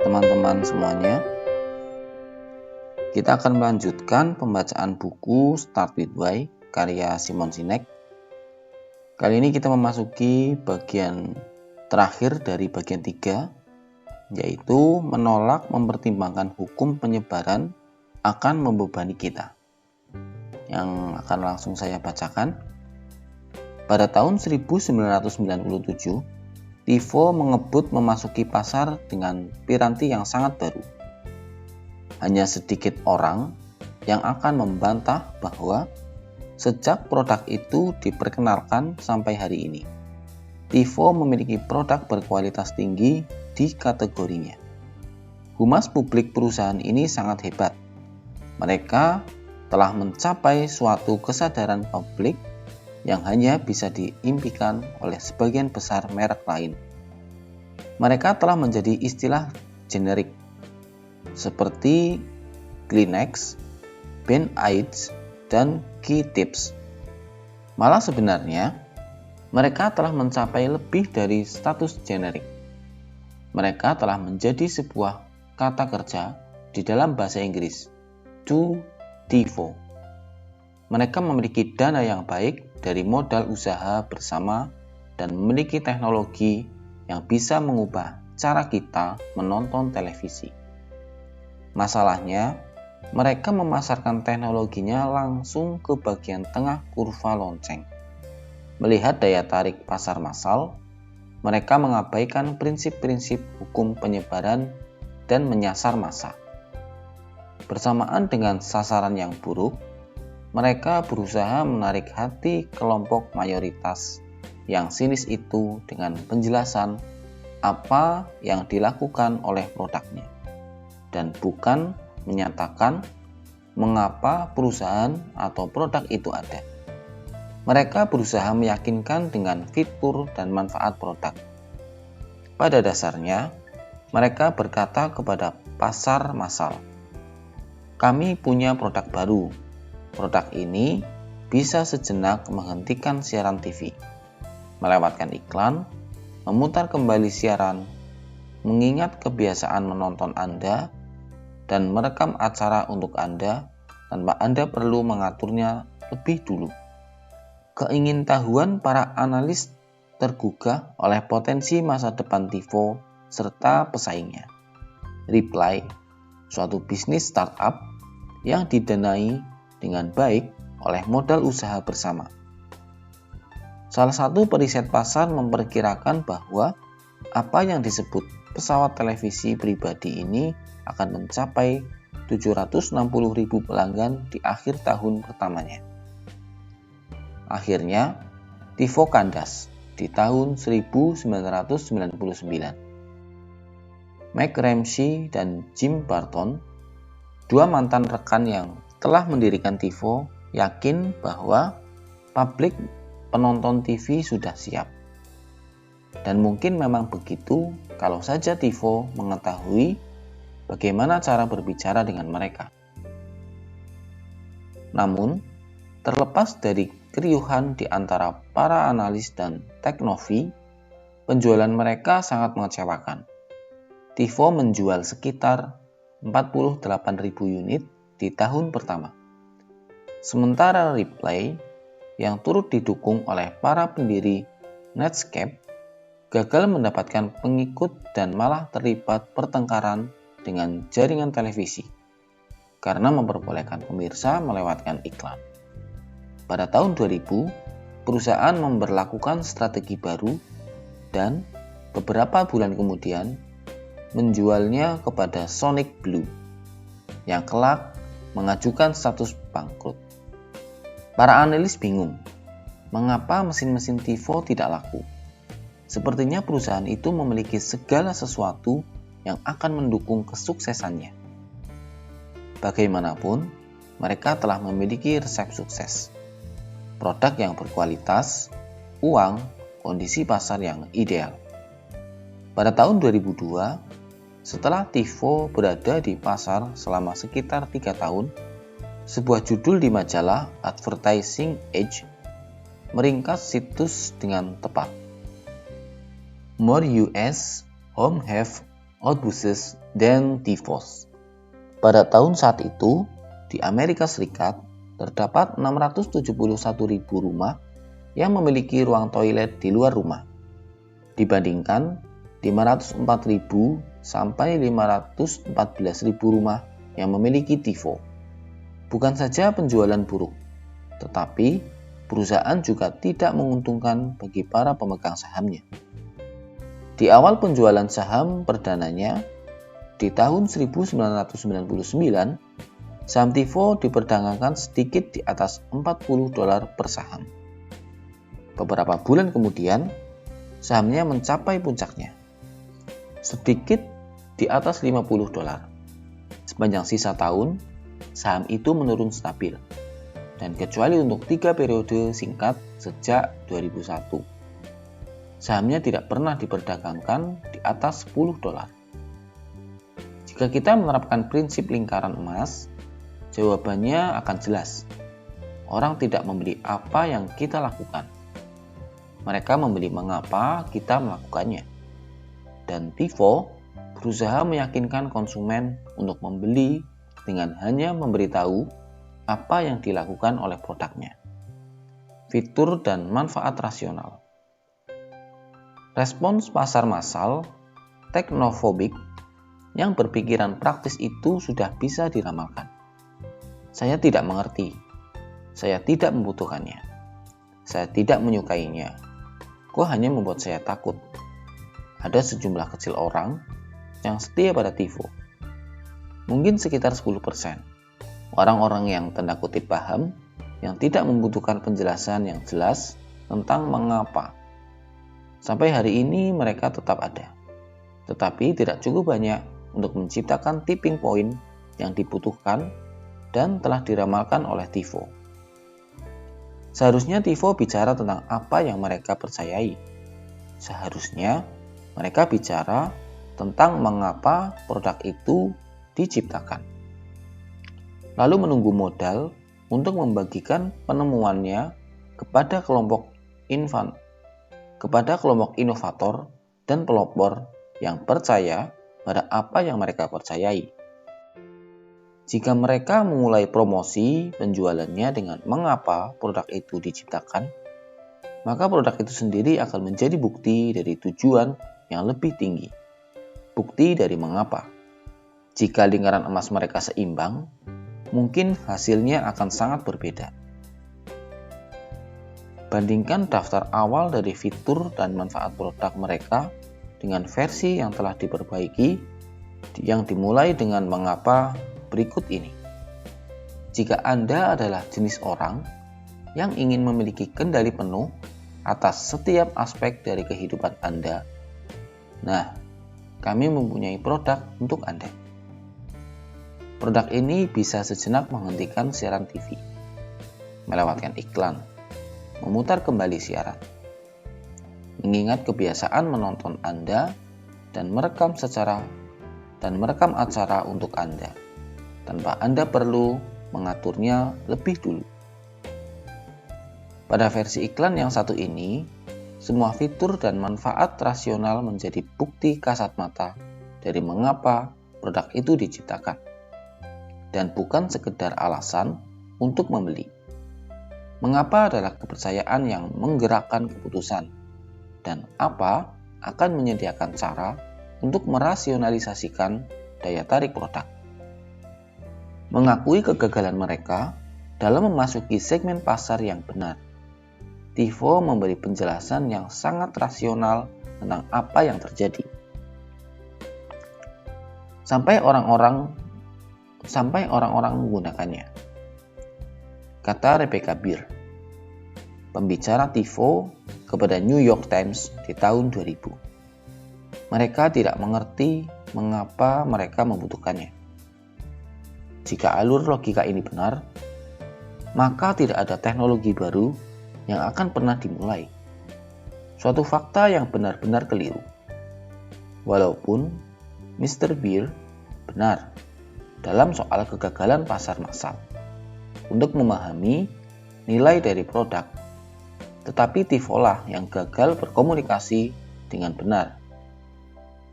teman-teman semuanya. Kita akan melanjutkan pembacaan buku Start With Why karya Simon Sinek. Kali ini kita memasuki bagian terakhir dari bagian 3, yaitu menolak mempertimbangkan hukum penyebaran akan membebani kita. Yang akan langsung saya bacakan. Pada tahun 1997, TiVo mengebut memasuki pasar dengan piranti yang sangat baru. Hanya sedikit orang yang akan membantah bahwa sejak produk itu diperkenalkan sampai hari ini, TiVo memiliki produk berkualitas tinggi di kategorinya. Humas publik perusahaan ini sangat hebat. Mereka telah mencapai suatu kesadaran publik yang hanya bisa diimpikan oleh sebagian besar merek lain. Mereka telah menjadi istilah generik seperti Kleenex, Band-Aids, dan Q-Tips. Malah sebenarnya, mereka telah mencapai lebih dari status generik. Mereka telah menjadi sebuah kata kerja di dalam bahasa Inggris, to TiVo. Mereka memiliki dana yang baik dari modal usaha bersama dan memiliki teknologi yang bisa mengubah cara kita menonton televisi. Masalahnya, mereka memasarkan teknologinya langsung ke bagian tengah kurva lonceng. Melihat daya tarik pasar massal, mereka mengabaikan prinsip-prinsip hukum penyebaran dan menyasar massa. Bersamaan dengan sasaran yang buruk, mereka berusaha menarik hati kelompok mayoritas yang sinis itu dengan penjelasan apa yang dilakukan oleh produknya, dan bukan menyatakan mengapa perusahaan atau produk itu ada. Mereka berusaha meyakinkan dengan fitur dan manfaat produk. Pada dasarnya, mereka berkata kepada pasar massal, "Kami punya produk baru. Produk ini bisa sejenak menghentikan siaran TV, melewatkan iklan, memutar kembali siaran, mengingat kebiasaan menonton Anda, dan merekam acara untuk Anda tanpa Anda perlu mengaturnya lebih dulu." Keingintahuan para analis tergugah oleh potensi masa depan TiVo serta pesaingnya. Reply, suatu bisnis startup yang didanai dengan baik oleh modal usaha bersama. Salah satu periset pasar memperkirakan bahwa apa yang disebut pesawat televisi pribadi ini akan mencapai 760.000 pelanggan di akhir tahun pertamanya. Akhirnya, TiVo kandas di tahun 1999. Mike Ramsey dan Jim Barton, dua mantan rekan yang telah mendirikan TiVo, yakin bahwa publik penonton TV sudah siap. Dan mungkin memang begitu kalau saja TiVo mengetahui bagaimana cara berbicara dengan mereka. Namun, terlepas dari keriuhan di antara para analis dan teknovi, penjualan mereka sangat mengecewakan. TiVo menjual sekitar 48.000 unit di tahun pertama. Sementara Replay, yang turut didukung oleh para pendiri Netscape, gagal mendapatkan pengikut dan malah terlibat pertengkaran dengan jaringan televisi karena memperbolehkan pemirsa melewatkan iklan. Pada tahun 2000, perusahaan memberlakukan strategi baru dan beberapa bulan kemudian menjualnya kepada Sonic Blue yang kelak mengajukan status bangkrut. Para analis bingung, mengapa mesin-mesin TiVo tidak laku? Sepertinya perusahaan itu memiliki segala sesuatu yang akan mendukung kesuksesannya. Bagaimanapun, mereka telah memiliki resep sukses. Produk yang berkualitas, uang, kondisi pasar yang ideal. Pada tahun 2002, setelah TiVo berada di pasar selama sekitar 3 tahun, sebuah judul di majalah Advertising Age meringkas situs dengan tepat. More US home have outbuses dan TIFOS. Pada tahun saat itu, di Amerika Serikat, terdapat 671.000 rumah yang memiliki ruang toilet di luar rumah, dibandingkan 504.000 sampai 514.000 rumah yang memiliki TIFO. Bukan saja penjualan buruk, tetapi perusahaan juga tidak menguntungkan bagi para pemegang sahamnya. Di awal penjualan saham perdananya, di tahun 1999, saham TIFO diperdagangkan sedikit di atas $40 per saham. Beberapa bulan kemudian, sahamnya mencapai puncaknya, sedikit di atas $50. Sepanjang sisa tahun, saham itu menurun stabil, dan kecuali untuk 3 periode singkat sejak 2001, sahamnya tidak pernah diperdagangkan di atas $10. Jika kita menerapkan prinsip lingkaran emas, jawabannya akan jelas. Orang tidak membeli apa yang kita lakukan. Mereka membeli mengapa kita melakukannya. Dan TIFO berusaha meyakinkan konsumen untuk membeli dengan hanya memberitahu apa yang dilakukan oleh produknya. Fitur dan manfaat rasional. Respons pasar massal, teknofobik, yang berpikiran praktis itu sudah bisa diramalkan. Saya tidak mengerti. Saya tidak membutuhkannya. Saya tidak menyukainya. Kok hanya membuat saya takut. Ada sejumlah kecil orang yang setia pada TIFO. Mungkin sekitar 10%. Orang-orang yang tanda kutip paham, yang tidak membutuhkan penjelasan yang jelas tentang mengapa. Sampai hari ini mereka tetap ada. Tetapi tidak cukup banyak untuk menciptakan tipping point yang dibutuhkan dan telah diramalkan oleh TIFO. Seharusnya TIFO bicara tentang apa yang mereka percayai. Seharusnya mereka bicara tentang mengapa produk itu diciptakan. Lalu menunggu modal untuk membagikan penemuannya kepada kelompok inovator dan pelopor yang percaya pada apa yang mereka percayai. Jika mereka memulai promosi penjualannya dengan mengapa produk itu diciptakan, maka produk itu sendiri akan menjadi bukti dari tujuan yang lebih tinggi. Bukti dari mengapa. Jika lingkaran emas mereka seimbang, mungkin hasilnya akan sangat berbeda. Bandingkan daftar awal dari fitur dan manfaat produk mereka dengan versi yang telah diperbaiki yang dimulai dengan mengapa berikut ini. Jika Anda adalah jenis orang yang ingin memiliki kendali penuh atas setiap aspek dari kehidupan Anda, nah, kami mempunyai produk untuk Anda. Produk ini bisa sejenak menghentikan siaran TV, melewatkan iklan, memutar kembali siaran, mengingat kebiasaan menonton Anda dan merekam acara untuk Anda, tanpa Anda perlu mengaturnya lebih dulu. Pada versi iklan yang satu ini, semua fitur dan manfaat rasional menjadi bukti kasat mata dari mengapa produk itu diciptakan, dan bukan sekedar alasan untuk membeli. Mengapa adalah kepercayaan yang menggerakkan keputusan, dan apa akan menyediakan cara untuk merasionalisasikan daya tarik produk. Mengakui kegagalan mereka dalam memasuki segmen pasar yang benar. TIFO memberi penjelasan yang sangat rasional tentang apa yang terjadi. Sampai orang-orang menggunakannya. Kata Rebecca Beer, pembicara TIFO kepada New York Times di tahun 2000. Mereka tidak mengerti mengapa mereka membutuhkannya. Jika alur logika ini benar, maka tidak ada teknologi baru yang akan pernah dimulai. Suatu fakta yang benar-benar keliru. Walaupun Mr. Beer benar dalam soal kegagalan pasar massal untuk memahami nilai dari produk, tetapi TIFO lah yang gagal berkomunikasi dengan benar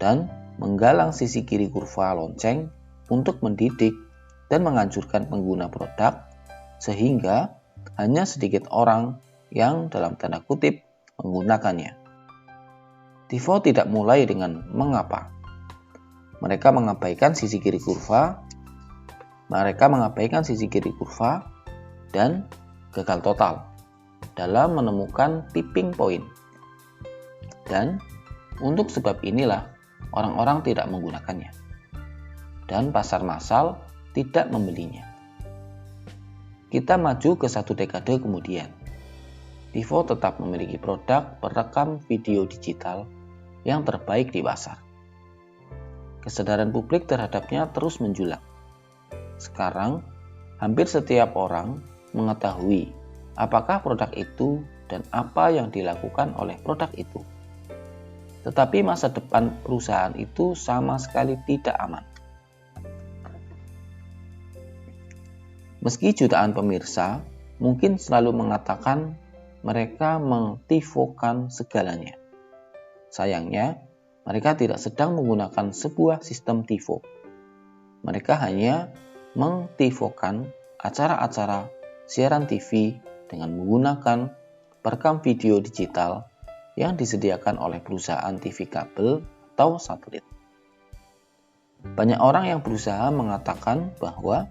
dan menggalang sisi kiri kurva lonceng untuk mendidik dan menganjurkan pengguna produk, sehingga hanya sedikit orang yang dalam tanda kutip menggunakannya. TIFO tidak mulai dengan mengapa. Mereka mengabaikan sisi kiri kurva dan gagal total dalam menemukan tipping point. Dan untuk sebab inilah orang-orang tidak menggunakannya. Dan pasar massal tidak membelinya. Kita maju ke 1 dekade kemudian. TIFO tetap memiliki produk perekam video digital yang terbaik di pasar. Kesadaran publik terhadapnya terus menjulang. Sekarang, hampir setiap orang mengetahui apakah produk itu dan apa yang dilakukan oleh produk itu. Tetapi masa depan perusahaan itu sama sekali tidak aman. Meski jutaan pemirsa mungkin selalu mengatakan mereka mengtifokan segalanya. Sayangnya, mereka tidak sedang menggunakan sebuah sistem TIFO. Mereka hanya mengtifokan acara-acara siaran TV dengan menggunakan perekam video digital yang disediakan oleh perusahaan TV kabel atau satelit. Banyak orang yang berusaha mengatakan bahwa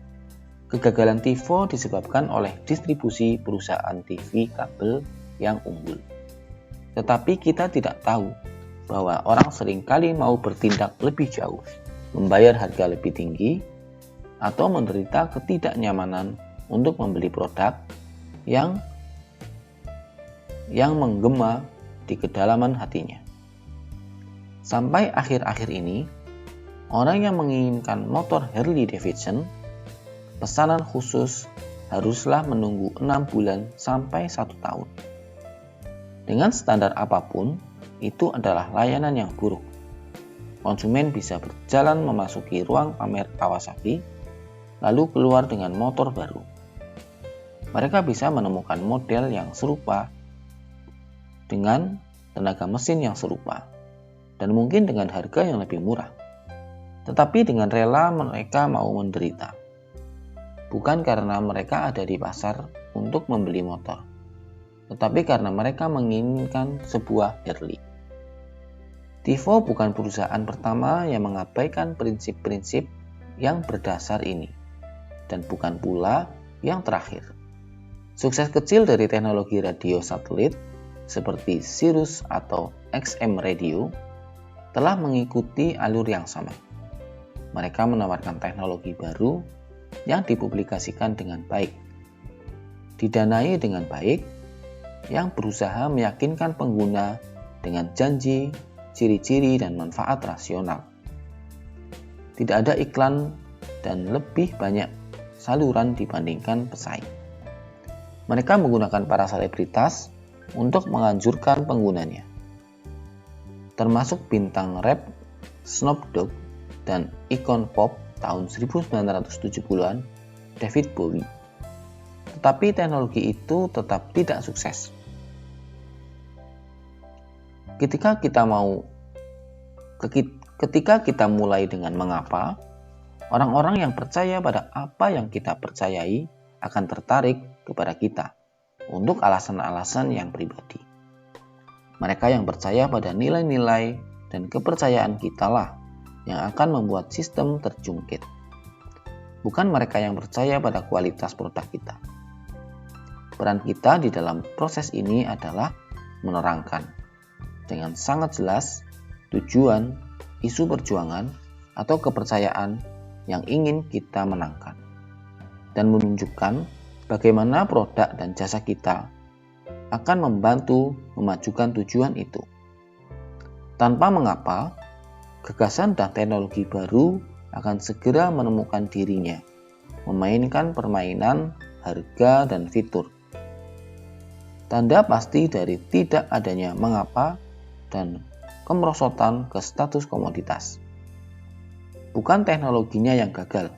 kegagalan TIFO disebabkan oleh distribusi perusahaan TV kabel yang unggul. Tetapi kita tidak tahu bahwa orang seringkali mau bertindak lebih jauh, membayar harga lebih tinggi, atau menderita ketidaknyamanan untuk membeli produk yang menggema di kedalaman hatinya. Sampai akhir-akhir ini, orang yang menginginkan motor Harley Davidson, pesanan khusus haruslah menunggu 6 bulan sampai 1 tahun. Dengan standar apapun, itu adalah layanan yang buruk. Konsumen bisa berjalan memasuki ruang pamer Kawasaki, lalu keluar dengan motor baru. Mereka bisa menemukan model yang serupa dengan tenaga mesin yang serupa, dan mungkin dengan harga yang lebih murah. Tetapi dengan rela mereka mau menderita. Bukan karena mereka ada di pasar untuk membeli motor, tetapi karena mereka menginginkan sebuah Harley. TIFO bukan perusahaan pertama yang mengabaikan prinsip-prinsip yang berdasar ini, dan bukan pula yang terakhir. Sukses kecil dari teknologi radio satelit seperti Sirius atau XM Radio telah mengikuti alur yang sama. Mereka menawarkan teknologi baru yang dipublikasikan dengan baik, didanai dengan baik, yang berusaha meyakinkan pengguna dengan janji, ciri-ciri, dan manfaat rasional. Tidak ada iklan dan lebih banyak saluran dibandingkan pesaing. Mereka menggunakan para selebritas untuk menganjurkan penggunanya, termasuk bintang rap Snoop Dogg dan ikon pop tahun 1970-an David Bowie. Tetapi teknologi itu tetap tidak sukses. Ketika kita mulai dengan mengapa, orang-orang yang percaya pada apa yang kita percayai akan tertarik kepada kita untuk alasan-alasan yang pribadi. Mereka yang percaya pada nilai-nilai dan kepercayaan kita lah yang akan membuat sistem terjungkit. Bukan mereka yang percaya pada kualitas produk kita. Peran kita di dalam proses ini adalah menerangkan dengan sangat jelas tujuan, isu perjuangan, atau kepercayaan yang ingin kita menangkan, dan menunjukkan bagaimana produk dan jasa kita akan membantu memajukan tujuan itu. Tanpa mengapa, gagasan dan teknologi baru akan segera menemukan dirinya, memainkan permainan harga dan fitur. Tanda pasti dari tidak adanya mengapa dan kemerosotan ke status komoditas. Bukan teknologinya yang gagal,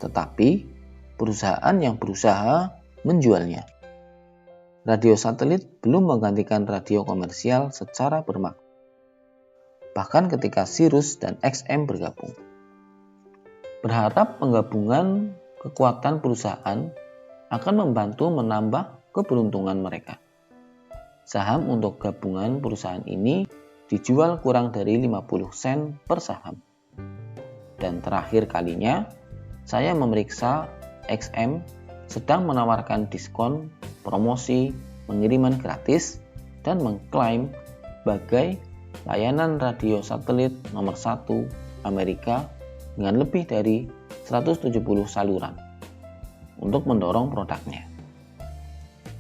tetapi perusahaan yang berusaha menjualnya. Radio satelit belum menggantikan radio komersial secara bermakna. bahkan ketika Cyrus dan XM bergabung. Berharap penggabungan kekuatan perusahaan akan membantu menambah keberuntungan mereka. Saham untuk gabungan perusahaan ini dijual kurang dari 50 sen per saham. Dan terakhir kalinya, saya memeriksa XM sedang menawarkan diskon, promosi, pengiriman gratis, dan mengklaim sebagai layanan radio satelit nomor 1 Amerika dengan lebih dari 170 saluran untuk mendorong produknya.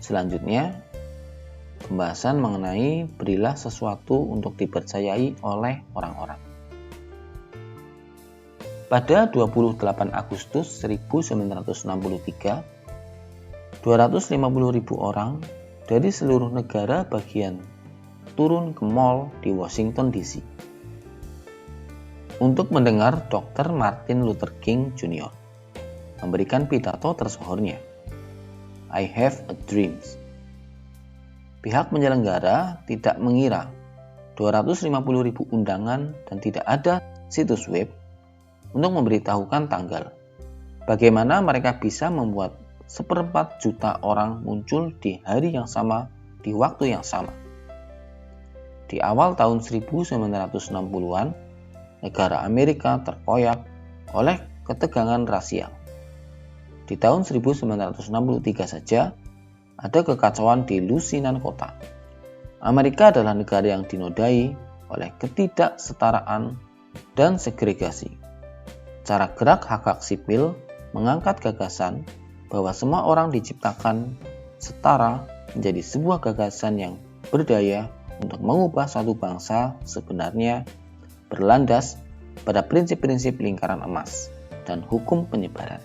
Selanjutnya, pembahasan mengenai berilah sesuatu untuk dipercayai oleh orang-orang. Pada 28 Agustus 1963, 250.000 orang dari seluruh negara bagian turun ke mall di Washington DC untuk mendengar Dr. Martin Luther King Jr. memberikan pidato tersohornya, I Have a Dream. Pihak penyelenggara tidak mengira 250.000 undangan dan tidak ada situs web untuk memberitahukan tanggal. Bagaimana mereka bisa membuat 1/4 juta orang muncul di hari yang sama, di waktu yang sama. Di awal tahun 1960-an, negara Amerika terkoyak oleh ketegangan rasial. Di tahun 1963 saja, ada kekacauan di lusinan kota. Amerika adalah negara yang dinodai oleh ketidaksetaraan dan segregasi. Cara gerak hak-hak sipil mengangkat gagasan bahwa semua orang diciptakan setara menjadi sebuah gagasan yang berdaya untuk mengubah suatu bangsa sebenarnya berlandas pada prinsip-prinsip lingkaran emas dan hukum penyebaran.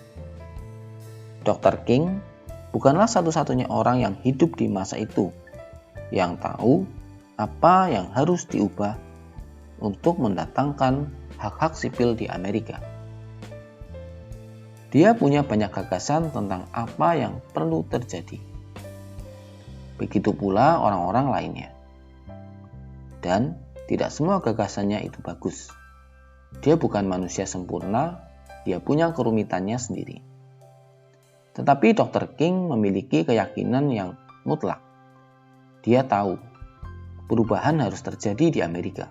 Dr. King bukanlah satu-satunya orang yang hidup di masa itu yang tahu apa yang harus diubah untuk mendatangkan hak-hak sipil di Amerika. Dia punya banyak gagasan tentang apa yang perlu terjadi. Begitu pula orang-orang lainnya. Dan tidak semua gagasannya itu bagus. Dia bukan manusia sempurna, dia punya kerumitannya sendiri. Tetapi Dr. King memiliki keyakinan yang mutlak. Dia tahu perubahan harus terjadi di Amerika.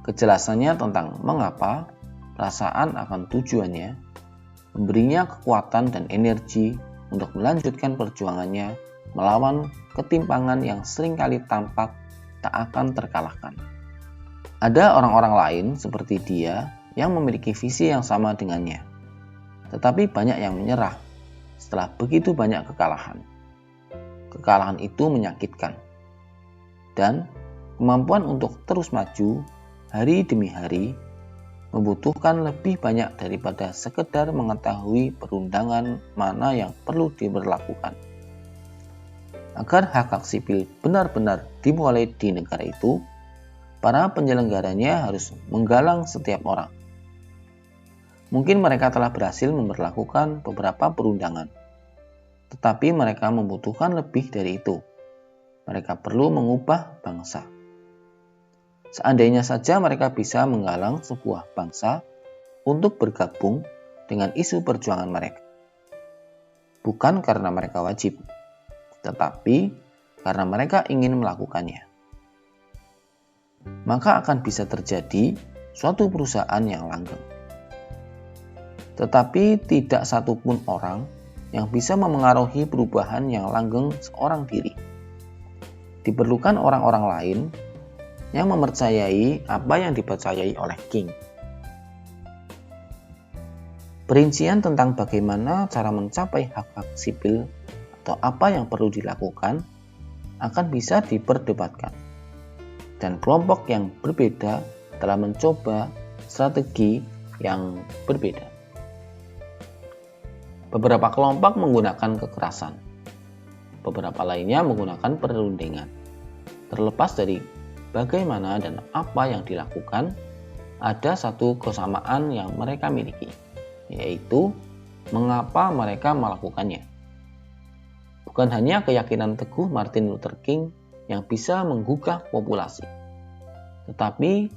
Kejelasannya tentang mengapa, perasaan akan tujuannya, memberinya kekuatan dan energi untuk melanjutkan perjuangannya melawan ketimpangan yang seringkali tampak tak akan terkalahkan. Ada orang-orang lain seperti dia yang memiliki visi yang sama dengannya. Tetapi banyak yang menyerah setelah begitu banyak kekalahan. Kekalahan itu menyakitkan. Dan kemampuan untuk terus maju hari demi hari membutuhkan lebih banyak daripada sekedar mengetahui perundangan mana yang perlu diberlakukan. Agar hak-hak sipil benar-benar dimulai di negara itu, para penyelenggaranya harus menggalang setiap orang. Mungkin mereka telah berhasil memberlakukan beberapa perundangan, tetapi mereka membutuhkan lebih dari itu. Mereka perlu mengubah bangsa. Seandainya saja mereka bisa menggalang sebuah bangsa untuk bergabung dengan isu perjuangan mereka. Bukan karena mereka wajib, tetapi karena mereka ingin melakukannya. Maka akan bisa terjadi suatu perusahaan yang langgeng. Tetapi tidak satupun orang yang bisa memengaruhi perubahan yang langgeng seorang diri. Diperlukan orang-orang lain yang mempercayai apa yang dipercayai oleh King. Perincian tentang bagaimana cara mencapai hak-hak sipil atau apa yang perlu dilakukan akan bisa diperdebatkan. Dan kelompok yang berbeda telah mencoba strategi yang berbeda. Beberapa kelompok menggunakan kekerasan. Beberapa lainnya menggunakan perundingan. Terlepas dari bagaimana dan apa yang dilakukan, ada satu kesamaan yang mereka miliki, yaitu mengapa mereka melakukannya. Bukan hanya keyakinan teguh Martin Luther King yang bisa menggugah populasi, tetapi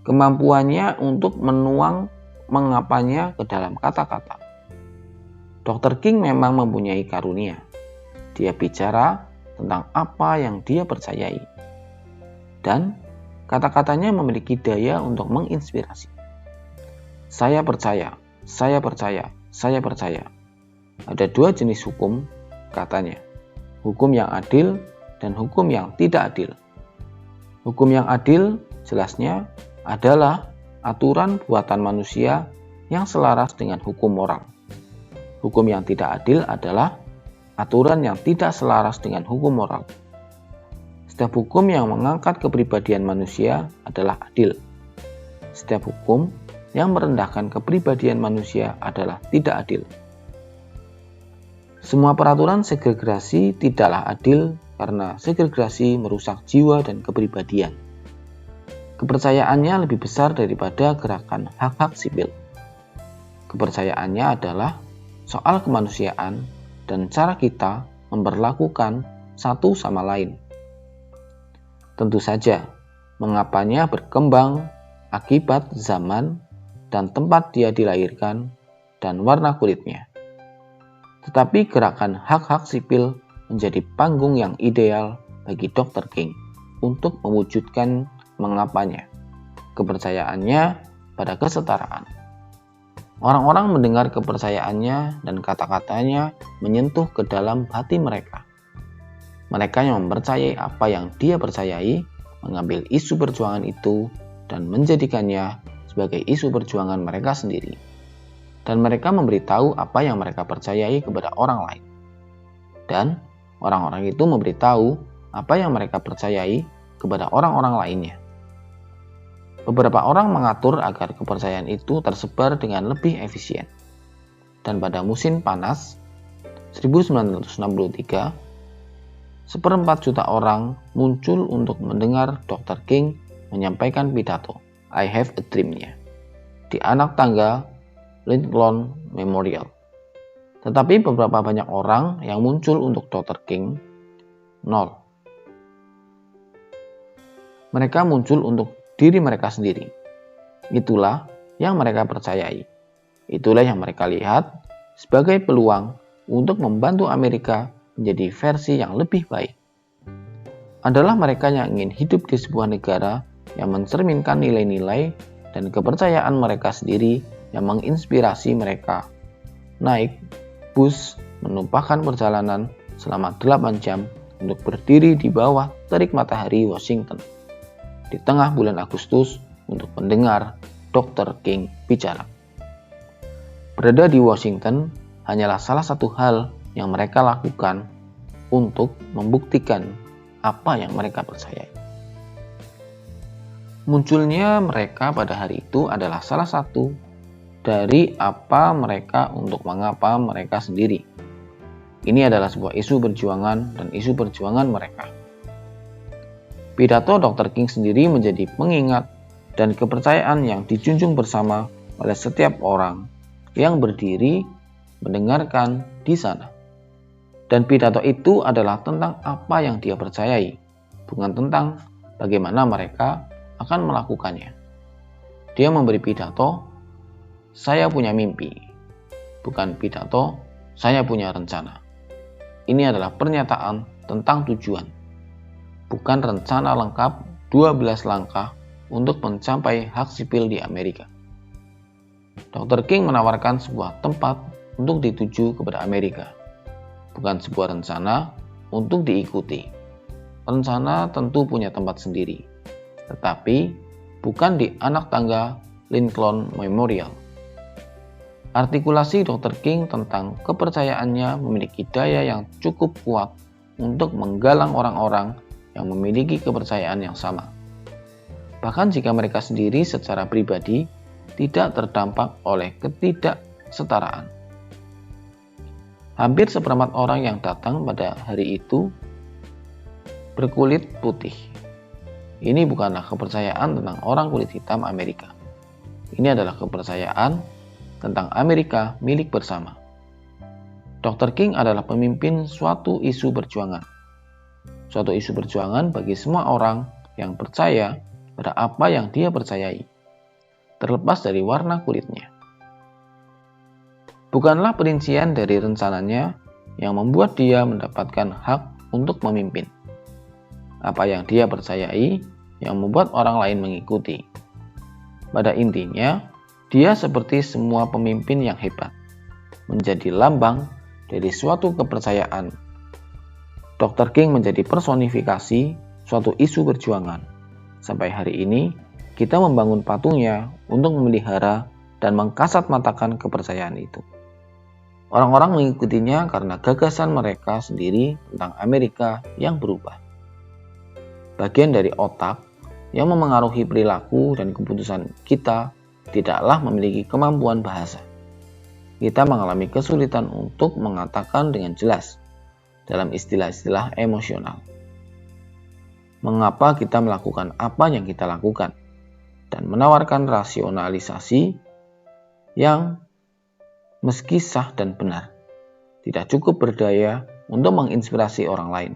kemampuannya untuk menuang mengapanya ke dalam kata-kata. Dr. King memang mempunyai karunia. Dia bicara tentang apa yang dia percayai. Dan kata-katanya memiliki daya untuk menginspirasi. Saya percaya, saya percaya, saya percaya. Ada dua jenis hukum, katanya. Hukum yang adil dan hukum yang tidak adil. Hukum yang adil, jelasnya, adalah aturan buatan manusia yang selaras dengan hukum moral. Hukum yang tidak adil adalah aturan yang tidak selaras dengan hukum moral. Setiap hukum yang mengangkat kepribadian manusia adalah adil. Setiap hukum yang merendahkan kepribadian manusia adalah tidak adil. Semua peraturan segregasi tidaklah adil karena segregasi merusak jiwa dan kepribadian. Kepercayaannya lebih besar daripada gerakan hak-hak sipil. Kepercayaannya adalah soal kemanusiaan dan cara kita memperlakukan satu sama lain. Tentu saja, mengapanya berkembang akibat zaman dan tempat dia dilahirkan dan warna kulitnya. Tetapi gerakan hak-hak sipil menjadi panggung yang ideal bagi Dr. King untuk mewujudkan mengapanya, kepercayaannya pada kesetaraan. Orang-orang mendengar kepercayaannya dan kata-katanya menyentuh ke dalam hati mereka. Mereka yang mempercayai apa yang dia percayai, mengambil isu perjuangan itu dan menjadikannya sebagai isu perjuangan mereka sendiri. Dan mereka memberitahu apa yang mereka percayai kepada orang lain. Dan orang-orang itu memberitahu apa yang mereka percayai kepada orang-orang lainnya. Beberapa orang mengatur agar kepercayaan itu tersebar dengan lebih efisien. Dan pada musim panas 1963, 1,4 juta orang muncul untuk mendengar Dr. King menyampaikan pidato I Have a Dream-nya di anak tangga Lincoln Memorial. Tetapi beberapa banyak orang yang muncul untuk Dr. King, 0. Mereka muncul untuk diri mereka sendiri. Itulah yang mereka percayai. Itulah yang mereka lihat sebagai peluang untuk membantu Amerika menjadi versi yang lebih baik. Adalah mereka yang ingin hidup di sebuah negara yang mencerminkan nilai-nilai dan kepercayaan mereka sendiri yang menginspirasi mereka. Naik bus menumpahkan perjalanan selama 8 jam untuk berdiri di bawah terik matahari Washington di tengah bulan Agustus untuk mendengar Dr. King bicara. Berada di Washington hanyalah salah satu hal yang mereka lakukan untuk membuktikan apa yang mereka percayai. Munculnya mereka pada hari itu adalah salah satu dari apa mereka untuk mengapa mereka sendiri. Ini adalah sebuah isu perjuangan dan isu perjuangan mereka. Pidato Dr. King sendiri menjadi pengingat dan kepercayaan yang dijunjung bersama oleh setiap orang yang berdiri mendengarkan di sana. Dan pidato itu adalah tentang apa yang dia percayai, bukan tentang bagaimana mereka akan melakukannya. Dia memberi pidato, saya punya mimpi, bukan pidato, saya punya rencana. Ini adalah pernyataan tentang tujuan, bukan rencana lengkap 12 langkah untuk mencapai hak sipil di Amerika. Dr. King menawarkan sebuah tempat untuk dituju kepada Amerika, bukan sebuah rencana untuk diikuti. Rencana tentu punya tempat sendiri, tetapi bukan di anak tangga Lincoln Memorial. Artikulasi Dr. King tentang kepercayaannya memiliki daya yang cukup kuat untuk menggalang orang-orang yang memiliki kepercayaan yang sama. Bahkan jika mereka sendiri secara pribadi tidak terdampak oleh ketidaksetaraan. Hampir seperempat orang yang datang pada hari itu berkulit putih. Ini bukanlah kepercayaan tentang orang kulit hitam Amerika. Ini adalah kepercayaan tentang Amerika milik bersama. Dr. King adalah pemimpin suatu isu perjuangan. Suatu isu perjuangan bagi semua orang yang percaya pada apa yang dia percayai, terlepas dari warna kulitnya. Bukanlah perincian dari rencananya yang membuat dia mendapatkan hak untuk memimpin. Apa yang dia percayai yang membuat orang lain mengikuti. Pada intinya, dia seperti semua pemimpin yang hebat, menjadi lambang dari suatu kepercayaan. Dr. King menjadi personifikasi suatu isu perjuangan. Sampai hari ini, kita membangun patungnya untuk memelihara dan mengkasatmatakan kepercayaan itu. Orang-orang mengikutinya karena gagasan mereka sendiri tentang Amerika yang berubah. Bagian dari otak yang memengaruhi perilaku dan keputusan kita tidaklah memiliki kemampuan bahasa. Kita mengalami kesulitan untuk mengatakan dengan jelas dalam istilah-istilah emosional mengapa kita melakukan apa yang kita lakukan dan menawarkan rasionalisasi yang meski sah dan benar, tidak cukup berdaya untuk menginspirasi orang lain.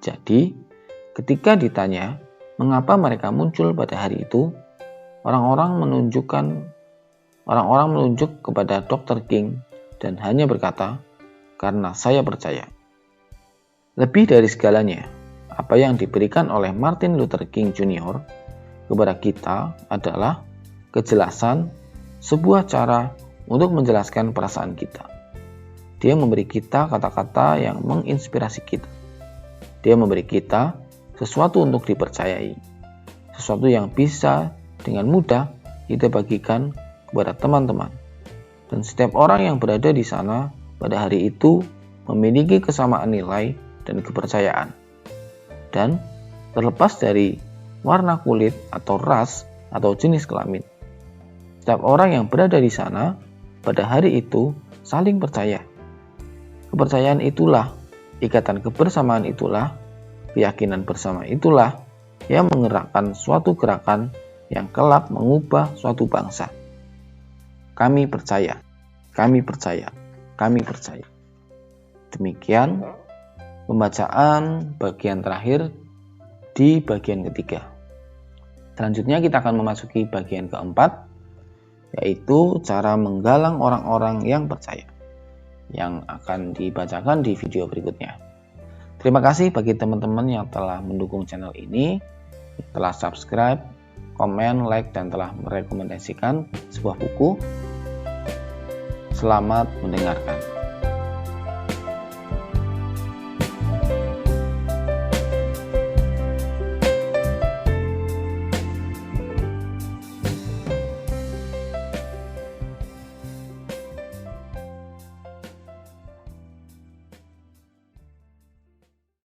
Jadi, ketika ditanya mengapa mereka muncul pada hari itu, orang-orang menunjuk kepada Dr. King dan hanya berkata, "Karena saya percaya." Lebih dari segalanya, apa yang diberikan oleh Martin Luther King Jr. kepada kita adalah kejelasan, sebuah cara untuk menjelaskan perasaan kita. Dia memberi kita kata-kata yang menginspirasi kita. Dia memberi kita sesuatu untuk dipercayai, sesuatu yang bisa dengan mudah kita bagikan kepada teman-teman. Dan setiap orang yang berada di sana pada hari itu memiliki kesamaan nilai dan kepercayaan. Dan terlepas dari warna kulit atau ras atau jenis kelamin, setiap orang yang berada di sana pada hari itu saling percaya. Kepercayaan itulah, ikatan kebersamaan itulah, keyakinan bersama itulah yang menggerakkan suatu gerakan yang kelak mengubah suatu bangsa. Kami percaya, kami percaya, kami percaya. Demikian pembacaan bagian terakhir di bagian ketiga. Selanjutnya kita akan memasuki bagian keempat, yaitu cara menggalang orang-orang yang percaya, yang akan dibacakan di video berikutnya. Terima kasih bagi teman-teman yang telah mendukung channel ini, yang telah subscribe, komen, like, dan telah merekomendasikan sebuah buku. Selamat mendengarkan.